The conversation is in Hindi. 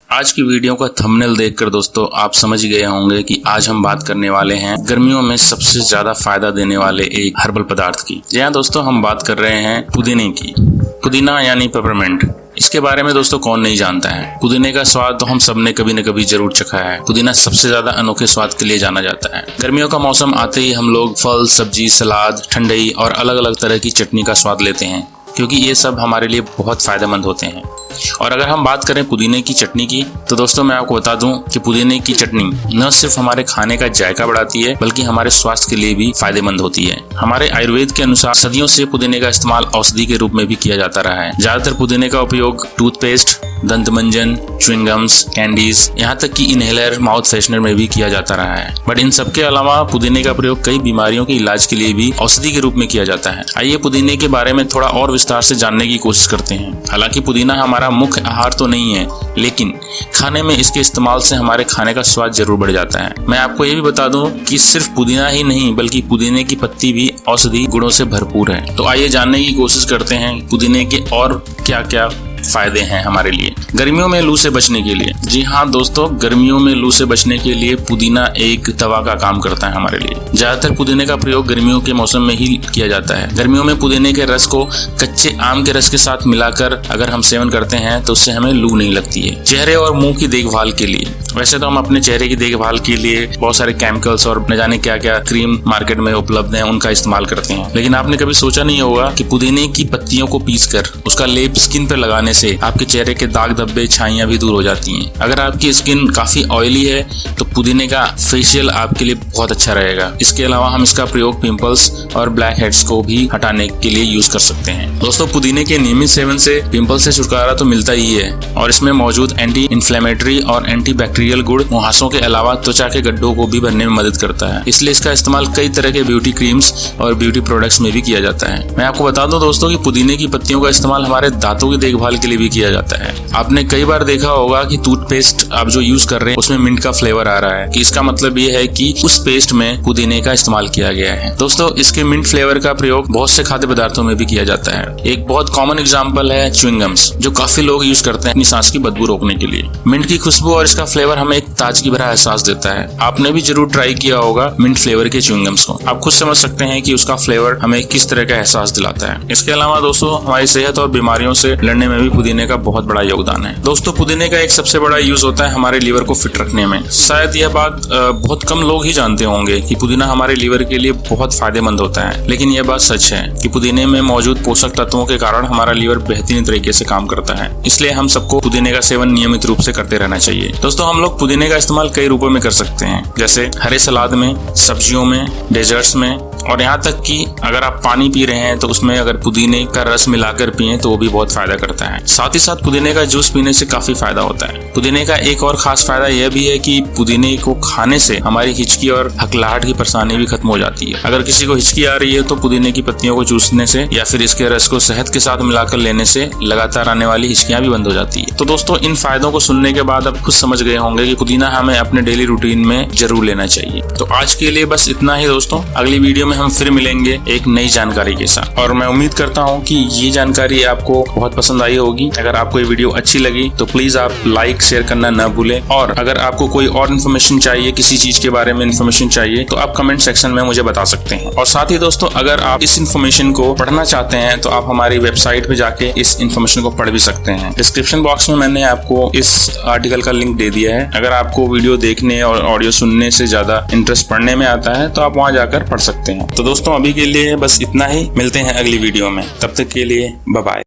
आज की वीडियो का थंबनेल देखकर दोस्तों आप समझ गए होंगे कि आज हम बात करने वाले हैं गर्मियों में सबसे ज्यादा फायदा देने वाले एक हर्बल पदार्थ की। जी हाँ दोस्तों, हम बात कर रहे हैं पुदीने की। पुदीना यानी पेपरमिंट। इसके बारे में दोस्तों कौन नहीं जानता है। पुदीने का स्वाद तो हम सबने कभी न कभी जरूर चखा है। पुदीना सबसे ज्यादा अनोखे स्वाद के लिए जाना जाता है। गर्मियों का मौसम आते ही हम लोग फल, सब्जी, सलाद, ठंडई और अलग अलग तरह की चटनी का स्वाद लेते हैं, क्योंकि ये सब हमारे लिए बहुत फायदेमंद होते हैं। और अगर हम बात करें पुदीने की चटनी की, तो दोस्तों मैं आपको बता दूं कि पुदीने की चटनी न सिर्फ हमारे खाने का जायका बढ़ाती है, बल्कि हमारे स्वास्थ्य के लिए भी फायदेमंद होती है। हमारे आयुर्वेद के अनुसार सदियों से पुदीने का इस्तेमाल औषधि के रूप में भी किया जाता रहा है। ज्यादातर पुदीने का उपयोग टूथपेस्ट, दंतमंजन, च्युइंगम्स, कैंडीज, यहाँ तक कि इनहेलर, माउथ फ्रेशनर में भी किया जाता रहा है। बट इन सबके अलावा पुदीने का प्रयोग कई बीमारियों के इलाज के लिए भी औषधि के रूप में किया जाता है। आइए पुदीने के बारे में थोड़ा और विस्तार से जानने की कोशिश करते हैं। हालांकि पुदीना हमारा मुख्य आहार तो नहीं है, लेकिन खाने में इसके इस्तेमाल से हमारे खाने का स्वाद जरूर बढ़ जाता है। मैं आपको ये भी बता दूं कि सिर्फ पुदीना ही नहीं, बल्कि पुदीने की पत्ती भी औषधि गुणों से भरपूर है। तो आइए जानने की कोशिश करते हैं पुदीने के और क्या क्या फायदे हैं हमारे लिए गर्मियों में लू से बचने के लिए। जी हाँ दोस्तों, गर्मियों में लू से बचने के लिए पुदीना एक दवा का काम करता है हमारे लिए। ज्यादातर पुदीने का प्रयोग गर्मियों के मौसम में ही किया जाता है। गर्मियों में पुदीने के रस को कच्चे आम के रस के साथ मिलाकर अगर हम सेवन करते हैं तो उससे हमें लू नहीं लगती है। चेहरे और मुंह की देखभाल के लिए, वैसे तो हम अपने चेहरे की देखभाल के लिए बहुत सारे केमिकल्स और न जाने क्या क्या क्रीम मार्केट में उपलब्ध है, उनका इस्तेमाल करते हैं, लेकिन आपने कभी सोचा नहीं होगा कि पुदीने की पत्तियों को पीसकर उसका लेप स्किन पर लगाने से आपके चेहरे के दाग धब्बे, छाइयां भी दूर हो जाती हैं। अगर आपकी स्किन काफी ऑयली है तो पुदीने का फेशियल आपके लिए बहुत अच्छा रहेगा। इसके अलावा हम इसका प्रयोग पिंपल्स और ब्लैक हेड्स को भी हटाने के लिए यूज कर सकते हैं। दोस्तों पुदीने के नियमित सेवन से पिंपल से छुटकारा तो मिलता ही है, और इसमें मौजूद एंटी इन्फ्लेमेटरी और एंटी बैक्टीरियल गुण मुहासों के अलावा त्वचा के गड्ढों को भी भरने में मदद करता है। इसलिए इसका इस्तेमाल कई तरह के ब्यूटी क्रीम्स और ब्यूटी प्रोडक्ट्स में भी किया जाता है। मैं आपको बता दूं दोस्तों कि पुदीने की पत्तियों का इस्तेमाल हमारे दांतों की देखभाल के लिए भी किया जाता है। आपने कई बार देखा होगा कि टूथपेस्ट आप जो यूज कर रहे हैं उसमें मिंट का फ्लेवर आ रहा है, कि इसका मतलब ये है कि उस पेस्ट में पुदीने का इस्तेमाल किया गया है। दोस्तों इसके मिंट फ्लेवर का प्रयोग बहुत से खाद्य पदार्थों में भी किया जाता है। एक बहुत कॉमन एग्जांपल है च्युइंगम्स, जो काफी लोग यूज करते हैं अपनी सांस की बदबू रोकने के लिए। मिंट की खुशबू और इसका फ्लेवर हमें एक ताजगी भरा एहसास देता है। आपने भी जरूर ट्राई किया होगा मिंट फ्लेवर के च्युइंगम्स को। आप खुद समझ सकते हैं कि उसका फ्लेवर हमें किस तरह का एहसास दिलाता है। इसके अलावा दोस्तों हमारी सेहत और बीमारियों से लड़ने में भी पुदीने का बहुत बड़ा योगदान है। दोस्तों पुदीने का एक सबसे बड़ा यूज होता है हमारे लीवर को फिट रखने में। शायद यह बात बहुत कम लोग ही जानते होंगे कि पुदीना हमारे लीवर के लिए बहुत फायदेमंद होता है, लेकिन यह बात सच है कि पुदीने में मौजूद पोषक तत्वों के कारण हमारा लीवर बेहतरीन तरीके से काम करता है। इसलिए हम सबको पुदीने का सेवन नियमित रूप से करते रहना चाहिए। दोस्तों हम लोग पुदीने का इस्तेमाल कई रूपों में कर सकते हैं, जैसे हरे सलाद में, सब्जियों में, डेजर्ट्स में, और यहाँ तक कि अगर आप पानी पी रहे हैं तो उसमें अगर पुदीने का रस मिलाकर पिए तो वो भी बहुत फायदा करता है। साथ ही साथ पुदीने का जूस पीने से काफी फायदा होता है। पुदीने का एक और खास फायदा यह भी है कि पुदीने को खाने से हमारी हिचकी और हकलाहट की परेशानी भी खत्म हो जाती है। अगर किसी को हिचकी आ रही है तो पुदीने की पत्तियों को चूसने से या फिर इसके रस को शहद के साथ मिलाकर लेने से लगातार आने वाली हिचकियां भी बंद हो जाती है। तो दोस्तों इन फायदों को सुनने के बाद आप खुद समझ गए होंगे कि पुदीना हमें अपने डेली रूटीन में जरूर लेना चाहिए। तो आज के लिए बस इतना ही दोस्तों। अगली वीडियो में हम फिर मिलेंगे एक नई जानकारी के साथ, और मैं उम्मीद करता हूँ कि ये जानकारी आपको बहुत पसंद आई होगी। अगर आपको ये वीडियो अच्छी लगी तो प्लीज आप लाइक शेयर करना न भूलें, और अगर आपको कोई और इन्फॉर्मेशन चाहिए, किसी चीज के बारे में इन्फॉर्मेशन चाहिए, तो आप कमेंट सेक्शन में मुझे बता सकते हैं। और साथ ही दोस्तों अगर आप इस इन्फॉर्मेशन को पढ़ना चाहते हैं तो आप हमारी वेबसाइट पे जाके इस इन्फॉर्मेशन को पढ़ भी सकते हैं। डिस्क्रिप्शन बॉक्स में मैंने आपको इस आर्टिकल का लिंक दे दिया है। अगर आपको वीडियो देखने और ऑडियो सुनने से ज्यादा इंटरेस्ट पढ़ने में आता है तो आप वहाँ जाकर पढ़ सकते हैं। तो दोस्तों अभी के लिए बस इतना ही। मिलते हैं अगली वीडियो में, तब तक के लिए बाय बाय।